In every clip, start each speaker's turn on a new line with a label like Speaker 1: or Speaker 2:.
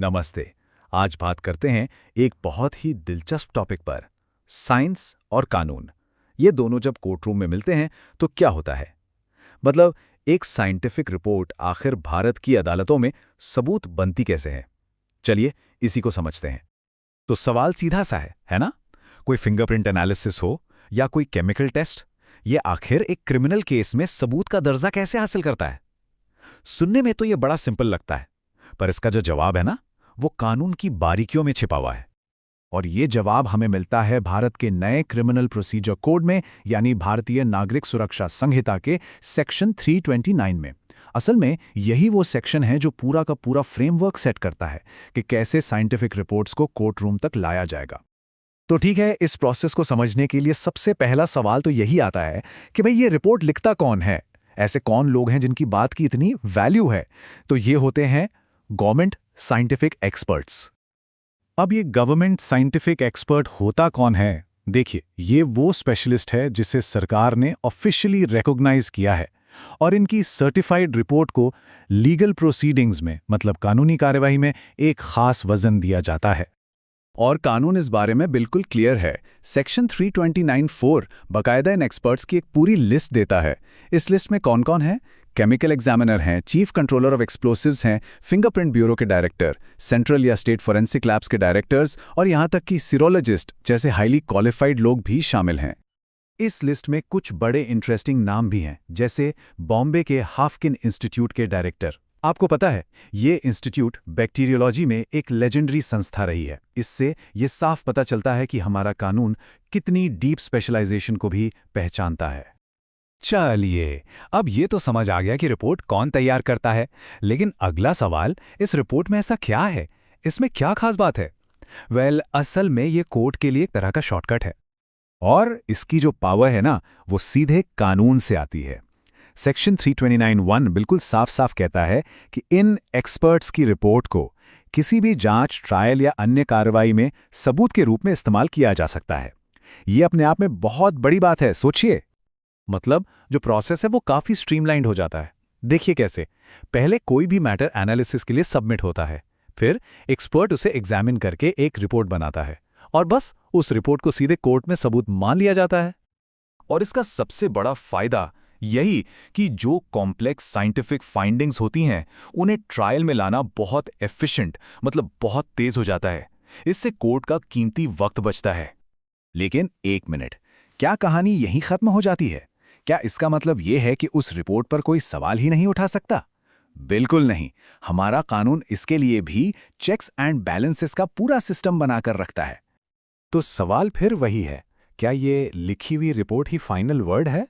Speaker 1: नमस्ते। आज बात करते हैं एक बहुत ही दिलचस्प टॉपिक पर, साइंस और कानून। ये दोनों जब कोर्टरूम में मिलते हैं तो क्या होता है? मतलब एक साइंटिफिक रिपोर्ट आखिर भारत की अदालतों में सबूत बनती कैसे है? चलिए इसी को समझते हैं। तो सवाल सीधा सा है ना? कोई फिंगरप्रिंट एनालिसिस हो या कोई केमिकल टेस्ट, ये आखिर एक क्रिमिनल केस में सबूत का दर्जा कैसे हासिल करता है? सुनने में तो ये बड़ा सिंपल लगता है, पर इसका जो जवाब है ना, वो कानून की बारीकियों में छिपा हुआ है। और ये जवाब हमें मिलता है भारत के नए क्रिमिनल प्रोसीजर कोड में, यानी भारतीय नागरिक सुरक्षा संहिता के सेक्शन 329 में। असल में यही वो सेक्शन है जो पूरा का पूरा फ्रेमवर्क सेट करता है कि कैसे साइंटिफिक रिपोर्ट्स को कोर्ट रूम तक लाया जाएगा। तो ठीक है, इस प्रोसेस को समझने के लिए सबसे पहला सवाल तो यही आता है कि भाई ये रिपोर्ट लिखता कौन है? ऐसे कौन लोग हैं जिनकी बात की इतनी वैल्यू है? तो ये होते हैं गवर्नमेंट साइंटिफिक एक्सपर्ट्स। अब ये गवर्नमेंट साइंटिफिक एक्सपर्ट होता कौन है? देखिए, ये वो स्पेशलिस्ट है जिसे सरकार ने ऑफिशियली रिकॉग्नाइज किया है और इनकी सर्टिफाइड रिपोर्ट को लीगल प्रोसीडिंग्स में, मतलब कानूनी कार्यवाही में, एक खास वजन दिया जाता है। और कानून इस बारे में बिल्कुल क्लियर है। सेक्शन 329(4) बाकायदा इन एक्सपर्ट्स की एक पूरी लिस्ट देता है। इस लिस्ट में कौन कौन है? केमिकल एग्जामिनर हैं, चीफ कंट्रोलर ऑफ एक्सप्लोसिव्स हैं, फिंगरप्रिंट ब्यूरो के डायरेक्टर, सेंट्रल या स्टेट फॉरेंसिक लैब्स के डायरेक्टर्स और यहाँ तक कि सीरोलॉजिस्ट जैसे हाईली क्वालिफाइड लोग भी शामिल हैं। इस लिस्ट में कुछ बड़े इंटरेस्टिंग नाम भी हैं, जैसे बॉम्बे के हाफकिन इंस्टीट्यूट के डायरेक्टर। आपको पता है, ये इंस्टीट्यूट बैक्टीरियोलॉजी में एक लेजेंडरी संस्था रही है। इससे ये साफ पता चलता है कि हमारा कानून कितनी डीप स्पेशलाइजेशन को भी पहचानता है। चलिए, अब ये तो समझ आ गया कि रिपोर्ट कौन तैयार करता है, लेकिन अगला सवाल, इस रिपोर्ट में ऐसा क्या है? इसमें क्या खास बात है? असल में ये कोर्ट के लिए एक तरह का शॉर्टकट है। और इसकी जो पावर है ना, वो सीधे कानून से आती है। सेक्शन 329(1) बिल्कुल साफ साफ कहता है कि इन एक्सपर्ट्स की रिपोर्ट को किसी भी जांच, ट्रायल या अन्य कार्रवाई में सबूत के रूप में इस्तेमाल किया जा सकता है। ये अपने आप में बहुत बड़ी बात है, सोचिए। मतलब जो प्रोसेस है वो काफी स्ट्रीमलाइंड हो जाता है। देखिए कैसे, पहले कोई भी मैटर एनालिसिस के लिए सबमिट होता है, फिर एक्सपर्ट उसे एग्जामिन करके एक रिपोर्ट बनाता है और बस उस रिपोर्ट को सीधे कोर्ट में सबूत मान लिया जाता है। और इसका सबसे बड़ा फायदा यही कि जो कॉम्प्लेक्स साइंटिफिक फाइंडिंग्स होती हैं, उन्हें ट्रायल में लाना बहुत एफिशिएंट, मतलब बहुत तेज हो जाता है। इससे कोर्ट का कीमती वक्त बचता है। लेकिन एक मिनट, क्या कहानी यहीं खत्म हो जाती है? क्या इसका मतलब यह है कि उस रिपोर्ट पर कोई सवाल ही नहीं उठा सकता? बिल्कुल नहीं। हमारा कानून इसके लिए भी चेक्स एंड बैलेंसेस का पूरा सिस्टम बनाकर रखता है। तो सवाल फिर वही है, क्या ये लिखी हुई रिपोर्ट ही फाइनल वर्ड है?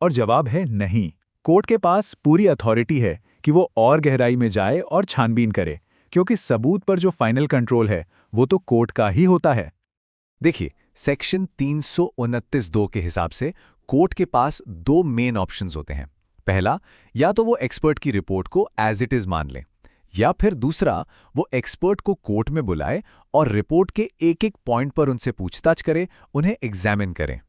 Speaker 1: और जवाब है नहीं। कोर्ट के पास पूरी अथॉरिटी है कि वो और गहराई में जाए और छानबीन करे, क्योंकि सबूत पर जो फाइनल कंट्रोल है वो तो कोर्ट का ही होता है। देखिए, सेक्शन 329(2) के हिसाब से कोर्ट के पास दो मेन ऑप्शंस होते हैं। पहला, या तो वो एक्सपर्ट की रिपोर्ट को एज इट इज मान ले, या फिर दूसरा, वो एक्सपर्ट को कोर्ट में बुलाए और रिपोर्ट के एक एक पॉइंट पर उनसे पूछताछ करे, उन्हें एग्जामिन करें।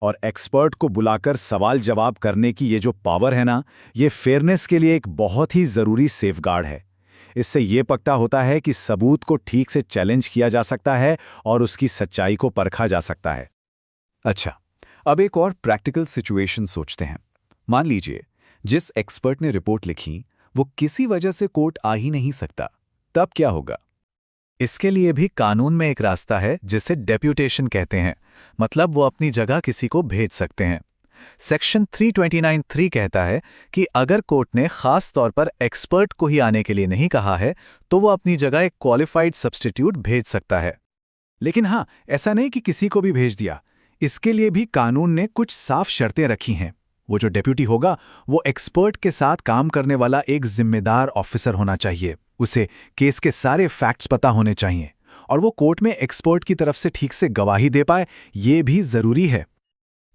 Speaker 1: और एक्सपर्ट को बुलाकर सवाल जवाब करने की ये जो पावर है ना, ये फेयरनेस के लिए एक बहुत ही जरूरी सेफगार्ड है। इससे ये पक्का होता है कि सबूत को ठीक से चैलेंज किया जा सकता है और उसकी सच्चाई को परखा जा सकता है। अच्छा, अब एक और प्रैक्टिकल सिचुएशन सोचते हैं। मान लीजिए, जिस एक्सपर्ट ने रिपोर्ट लिखी वो किसी वजह से कोर्ट आ ही नहीं सकता, तब क्या होगा? इसके लिए भी कानून में एक रास्ता है जिसे डेप्यूटेशन कहते हैं। मतलब वो अपनी जगह किसी को भेज सकते हैं। सेक्शन 329(3) कहता है कि अगर कोर्ट ने खास तौर पर एक्सपर्ट को ही आने के लिए नहीं कहा है, तो वो अपनी जगह एक क्वालिफाइड सब्स्टिट्यूट भेज सकता है। लेकिन हाँ, ऐसा नहीं कि किसी को भी भेज दिया। इसके लिए भी कानून ने कुछ साफ शर्तें रखी हैं। वो जो डेप्यूटी होगा, वो एक्सपर्ट के साथ काम करने वाला एक जिम्मेदार ऑफिसर होना चाहिए। उसे केस के सारे फैक्ट्स पता होने चाहिए और वो कोर्ट में एक्सपर्ट की तरफ से ठीक से गवाही दे पाए, ये भी जरूरी है।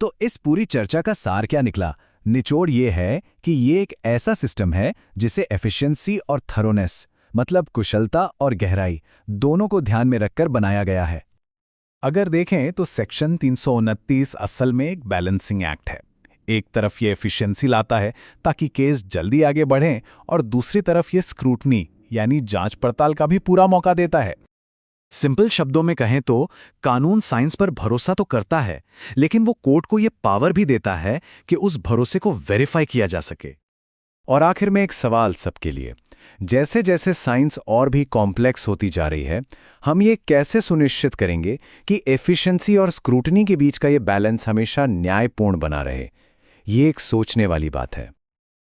Speaker 1: तो इस पूरी चर्चा का सार क्या निकला? निचोड़ ये है कि ये एक ऐसा सिस्टम है जिसे एफिशिएंसी और थरोनेस, मतलब कुशलता और गहराई, दोनों को ध्यान में रखकर बनाया गया है। अगर देखें तो सेक्शन 329 असल में एक बैलेंसिंग एक्ट है। एक तरफ ये एफिशिएंसी लाता है ताकि केस जल्दी आगे बढ़े, और दूसरी तरफ ये स्क्रूटनी यानी जांच पड़ताल का भी पूरा मौका देता है। सिंपल शब्दों में कहें तो कानून साइंस पर भरोसा तो करता है, लेकिन वो कोर्ट को ये पावर भी देता है कि उस भरोसे को वेरीफाई किया जा सके। और आखिर में एक सवाल सबके लिए, जैसे जैसे साइंस और भी कॉम्प्लेक्स होती जा रही है, हम ये कैसे सुनिश्चित करेंगे कि एफिशिएंसी और स्क्रूटनी के बीच का ये बैलेंस हमेशा न्यायपूर्ण बना रहे? ये एक सोचने वाली बात है।